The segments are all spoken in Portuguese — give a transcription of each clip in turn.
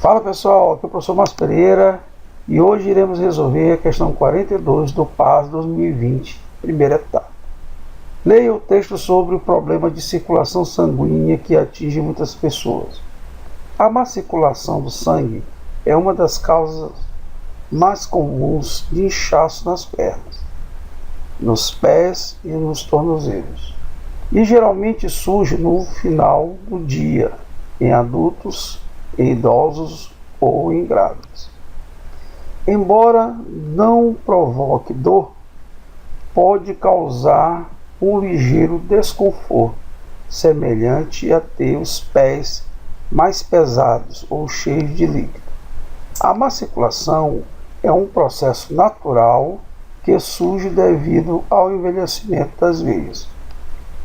Fala pessoal, aqui é o professor Márcio Pereira e hoje iremos resolver a questão 42 do PAS 2020, primeira etapa. Leia o texto sobre o problema de circulação sanguínea que atinge muitas pessoas. A má circulação do sangue é uma das causas mais comuns de inchaço nas pernas, nos pés e nos tornozelos, e geralmente surge no final do dia, em adultos, em idosos ou em grávidos. Embora não provoque dor, pode causar um ligeiro desconforto, semelhante a ter os pés mais pesados ou cheios de líquido. A má circulação é um processo natural que surge devido ao envelhecimento das veias,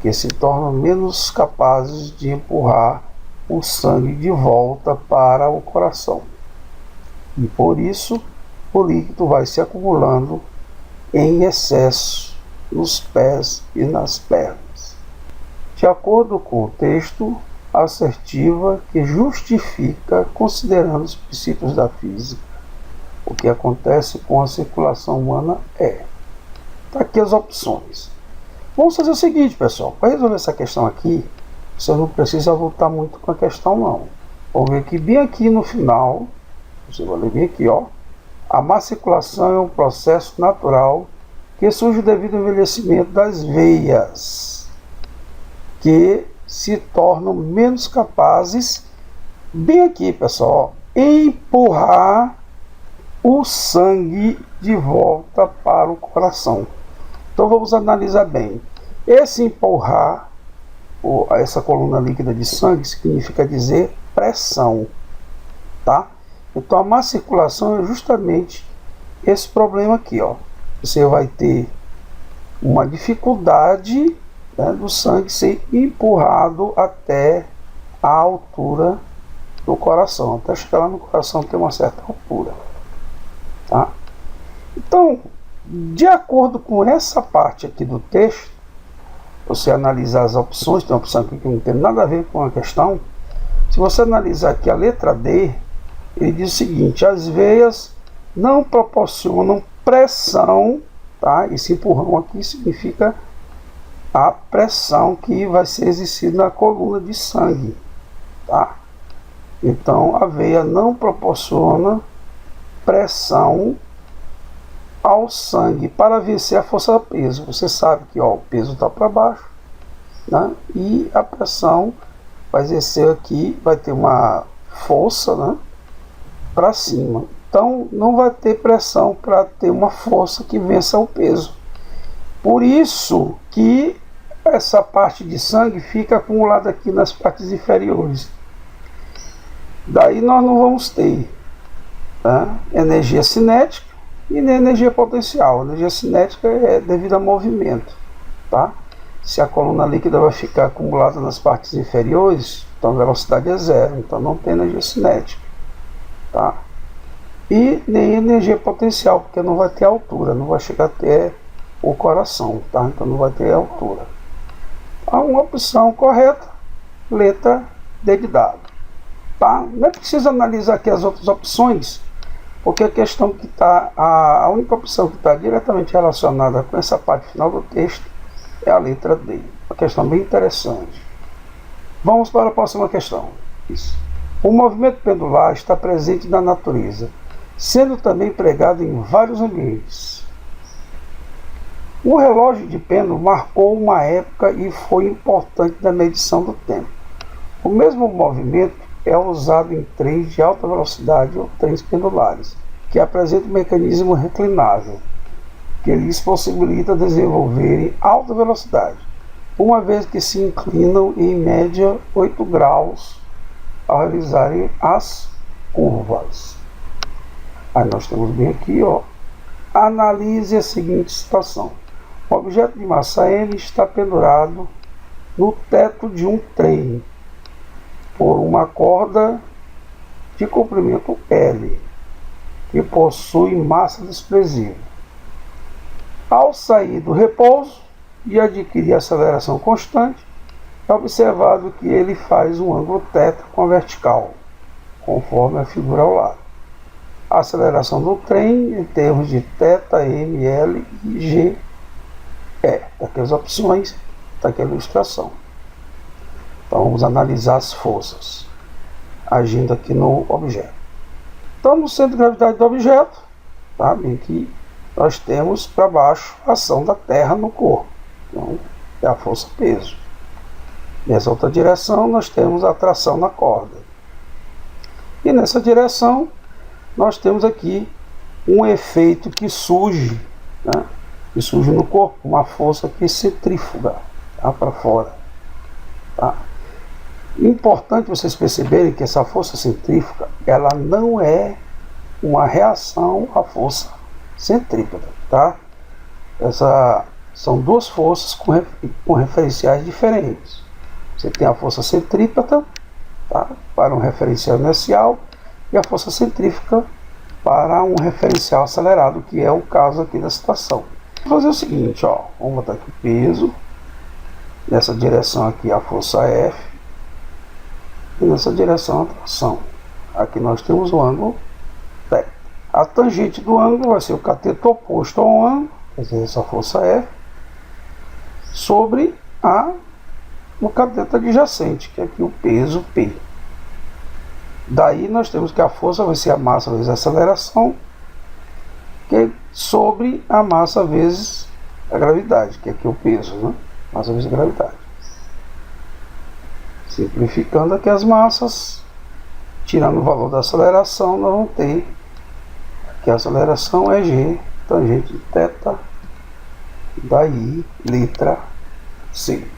que se tornam menos capazes de empurrar o sangue de volta para o coração. E por isso, o líquido vai se acumulando em excesso nos pés e nas pernas. De acordo com o texto, a assertiva que justifica, considerando os princípios da física, o que acontece com a circulação humana é. Tá aqui as opções. Vamos fazer o seguinte, pessoal. Para resolver essa questão aqui, você não precisa voltar muito com a questão, não. Vamos ver que bem aqui no final, você vai ler bem aqui, ó. A má circulação é um processo natural que surge devido ao envelhecimento das veias, que se tornam menos capazes, bem aqui, pessoal, ó, empurrar o sangue de volta para o coração. Então vamos analisar bem. Esse empurrar essa coluna líquida de sangue significa dizer pressão, tá? Então a má circulação é justamente esse problema aqui, ó. Você vai ter uma dificuldade, né, do sangue ser empurrado até a altura do coração, até chegar lá no coração tem uma certa altura, tá? Então, de acordo com essa parte aqui do texto, você analisar as opções, tem uma opção aqui que não tem nada a ver com a questão. Se você analisar aqui a letra D, ele diz o seguinte: as veias não proporcionam pressão, tá? Esse empurrão aqui significa a pressão que vai ser exercida na coluna de sangue, tá? Então a veia não proporciona pressão ao sangue para vencer a força do peso. Você sabe que, ó, o peso está para baixo, né? E a pressão vai exercer aqui, vai ter uma força, né, para cima. Então não vai ter pressão para ter uma força que vença o peso. Por isso que essa parte de sangue fica acumulada aqui nas partes inferiores. Daí nós não vamos ter, né, energia cinética e nem energia potencial. A energia cinética é devido a movimento, tá? Se a coluna líquida vai ficar acumulada nas partes inferiores, então a velocidade é zero, então não tem energia cinética, tá? E nem energia potencial, porque não vai ter altura, não vai chegar até o coração, tá? Então não vai ter altura. Há uma opção correta, letra D de dado, tá? Não é preciso analisar aqui as outras opções, porque a questão que está, a única opção que está diretamente relacionada com essa parte final do texto é a letra D. Uma questão bem interessante. Vamos para a próxima questão. Isso. O movimento pendular está presente na natureza, sendo também empregado em vários ambientes. O relógio de pêndulo marcou uma época e foi importante na medição do tempo. O mesmo movimento é usado em trens de alta velocidade ou trens pendulares, que apresentam um mecanismo reclinável, que lhes possibilita desenvolverem alta velocidade, uma vez que se inclinam em média 8 graus ao realizarem as curvas. Aí nós temos bem aqui, ó, analise a seguinte situação. O objeto de massa M está pendurado no teto de um trem por uma corda de comprimento L, que possui massa desprezível. Ao sair do repouso e adquirir aceleração constante, é observado que ele faz um ângulo θ com a vertical, conforme a figura ao lado. A aceleração do trem em termos de θ, m, l e g, daquelas opções, daquela ilustração. Então vamos analisar as forças agindo aqui no objeto. Então no centro de gravidade do objeto, tá? Bem que nós temos para baixo a ação da Terra no corpo. Então é a força peso. Nessa outra direção nós temos a tração na corda. E nessa direção nós temos aqui um efeito que surge, né? Que surge no corpo, uma força aqui centrífuga, tá? Para fora. Tá? Importante vocês perceberem que essa força centrífuga, ela não é uma reação à força centrípeta, tá? São duas forças com referenciais diferentes. Você tem a força centrípeta, tá? Para um referencial inercial, e a força centrífuga para um referencial acelerado, que é o caso aqui da situação. Vou fazer o seguinte, ó, vamos botar aqui o peso, nessa direção aqui a força F, e nessa direção a tração. Aqui nós temos o ângulo θ. A tangente do ângulo vai ser o cateto oposto ao ângulo, quer dizer, essa força F, sobre o cateto adjacente, que é aqui o peso P. Daí nós temos que a força vai ser a massa vezes a aceleração, que é sobre a massa vezes a gravidade, que é aqui o peso, né? Massa vezes a gravidade. Simplificando aqui as massas, tirando o valor da aceleração, nós vamos ter que a aceleração é g, tangente de θ, daí letra C.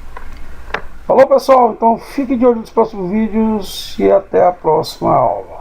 Falou, pessoal, então fique de olho nos próximos vídeos e até a próxima aula.